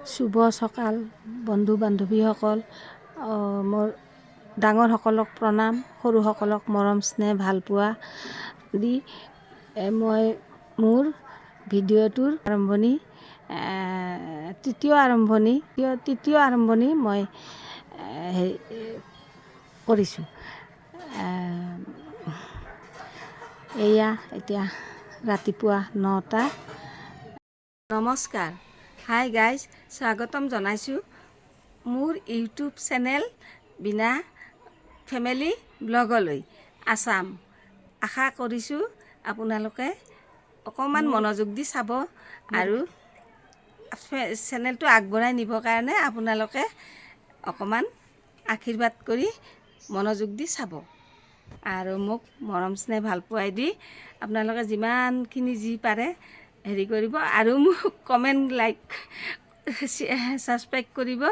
শুভ সকাল বন্ধু বান্ধৱীসকল, মোৰ ডাঙৰসকলক প্ৰণাম, সৰুসকলক মৰম স্নেহ ভালপোৱা দি মই মোৰ ভিডিঅ'টোৰ আৰম্ভণি তৃতীয় আৰম্ভণি মই কৰিছোঁ। এয়া এতিয়া ৰাতিপুৱা 9টা। নমস্কাৰ, হাই গাইজ, স্বাগতম জনাইছোঁ মোৰ ইউটিউব চেনেল বিনা ফেমিলি ব্লগলৈ। আশা কৰিছোঁ আপোনালোকে অকণমান মনোযোগ দি চাব আৰু চেনেলটো আগবঢ়াই নিবৰ কাৰণে আপোনালোকে অকণমান আশীৰ্বাদ কৰি মনোযোগ দি চাব আৰু মোক মৰম স্নেহ ভালপোৱাই দি আপোনালোকে যিমানখিনি যি পাৰে হেৰি কৰিব আৰু মোক কমেণ্ট, লাইক, ছাবস্ক্ৰাইব কৰিব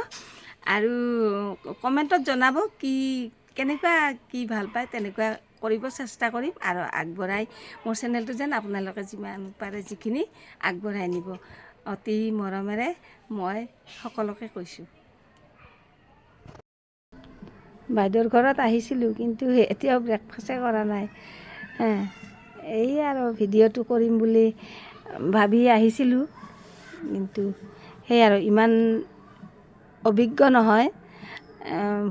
আৰু কমেণ্টত জনাব কেনেকুৱা কি ভাল পায়, তেনেকুৱা কৰিব চেষ্টা কৰিম আৰু আগবঢ়াই মোৰ চেনেলটো যেন আপোনালোকে যিমান পাৰে যিখিনি আগবঢ়াই নিব, অতি মৰমেৰে মই সকলোকে কৈছোঁ। বাইদেউৰ ঘৰত আহিছিলোঁ, কিন্তু এতিয়াও ব্ৰেকফাষ্টে কৰা নাই। এই আৰু ভিডিঅ'টো কৰিম বুলি ভাবি আহিছিলোঁ, কিন্তু সেই আৰু ইমান অভিজ্ঞ নহয়।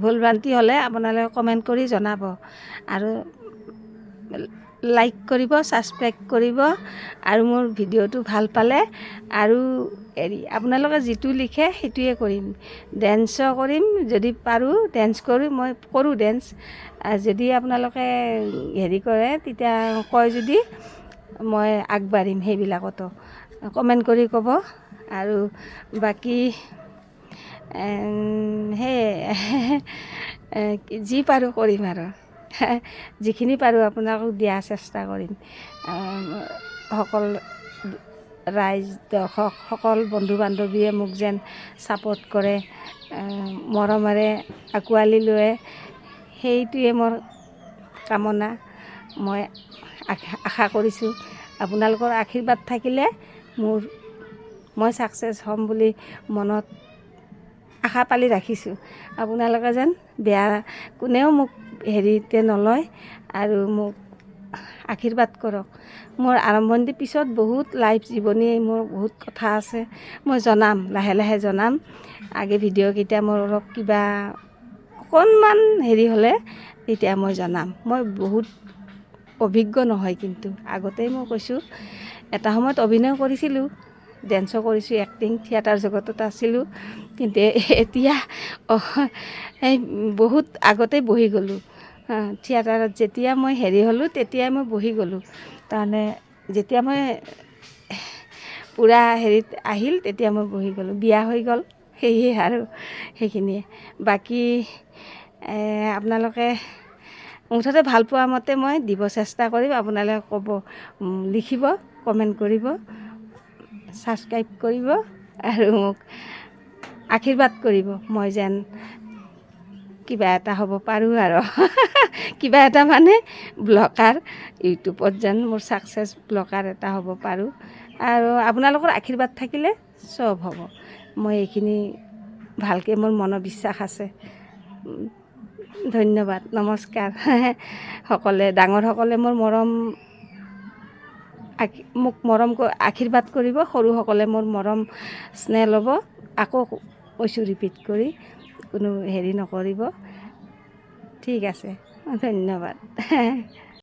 ভুল ভ্ৰান্তি হ'লে আপোনালোকে কমেণ্ট কৰি জনাব আৰু লাইক কৰিব, ছাবস্ক্ৰাইব কৰিব আৰু মোৰ ভিডিঅ'টো ভাল পালে আৰু আপোনালোকে যিটো লিখে সেইটোৱে কৰিম। ডেন্সো কৰিম, যদি পাৰোঁ ডেন্স কৰিম, মই কৰোঁ ডেন্স। যদি আপোনালোকে হেৰি কৰে, তেতিয়া কয় যদি মই আগবাঢ়িম সেইবিলাকতো। কমেণ্ট কৰি ক'ব আৰু বাকী সেই যি পাৰোঁ কৰিম আৰু যিখিনি পাৰোঁ আপোনালোকক দিয়াৰ চেষ্টা কৰিম। ৰাইজ, দৰ্শক, সকল বন্ধু বান্ধৱীয়ে মোক যেন ছাপোৰ্ট কৰে, মৰমেৰে আঁকোৱালি লয়, সেইটোৱে মোৰ কামনা। মই আশা কৰিছোঁ আপোনালোকৰ আশীৰ্বাদ থাকিলে মই ছাকচেছ হ'ম বুলি মনত আশা পালি ৰাখিছোঁ। আপোনালোকে যেন কোনেও মোক হেৰিতে নলয় আৰু মোক আশীৰ্বাদ কৰক। মোৰ আৰম্ভণিৰ পিছত বহুত লাইফ জীৱনী, মোৰ বহুত কথা আছে, মই জনাম, লাহে লাহে জনাম। আগে ভিডিঅ'কেইটা মোৰ অলপ কিবা অকণমান হেৰি হ'লে তেতিয়া মই জনাম। মই বহুত অভিজ্ঞ নহয়, কিন্তু আগতেই মই কৈছোঁ এটা সময়ত অভিনয় কৰিছিলোঁ, ডেন্সো কৰিছোঁ, এক্টিং, থিয়েটাৰ জগতত আছিলোঁ, কিন্তু এতিয়া বহুত আগতেই বহি গ'লোঁ। থিয়েটাৰত যেতিয়া মই হেৰি হ'লোঁ তেতিয়াই মই বহি গ'লোঁ। তাৰমানে যেতিয়া মই পূৰা হেৰিত আহিল তেতিয়া মই বহি গ'লোঁ, বিয়া হৈ গ'ল, সেয়ে আৰু সেইখিনিয়ে। বাকী আপোনালোকে মুঠতে ভাল পোৱা মতে মই দিব চেষ্টা কৰিম। আপোনালোকে ক'ব, লিখিব, কমেণ্ট কৰিব, ছাবস্ক্ৰাইব কৰিব আৰু মোক আশীৰ্বাদ কৰিব, মই যেন কিবা এটা হ'ব পাৰোঁ আৰু কিবা এটা মানে ব্লগাৰ, ইউটিউবত যেন মোৰ ছাকচেছ ব্লগাৰ এটা হ'ব পাৰোঁ আৰু আপোনালোকৰ আশীৰ্বাদ থাকিলে চব হ'ব। মই এইখিনি ভালকৈ মোৰ মনৰ বিশ্বাস আছে। ধন্যবাদ, নমস্কাৰ। ডাঙৰসকলে মোক আশীৰ্বাদ কৰিব, সৰুসকলে মোৰ মৰম স্নেহ ল'ব। আকৌ কৈছোঁ ৰিপিট কৰি, কোনো হেৰি নকৰিব। ঠিক আছে, ধন্যবাদ।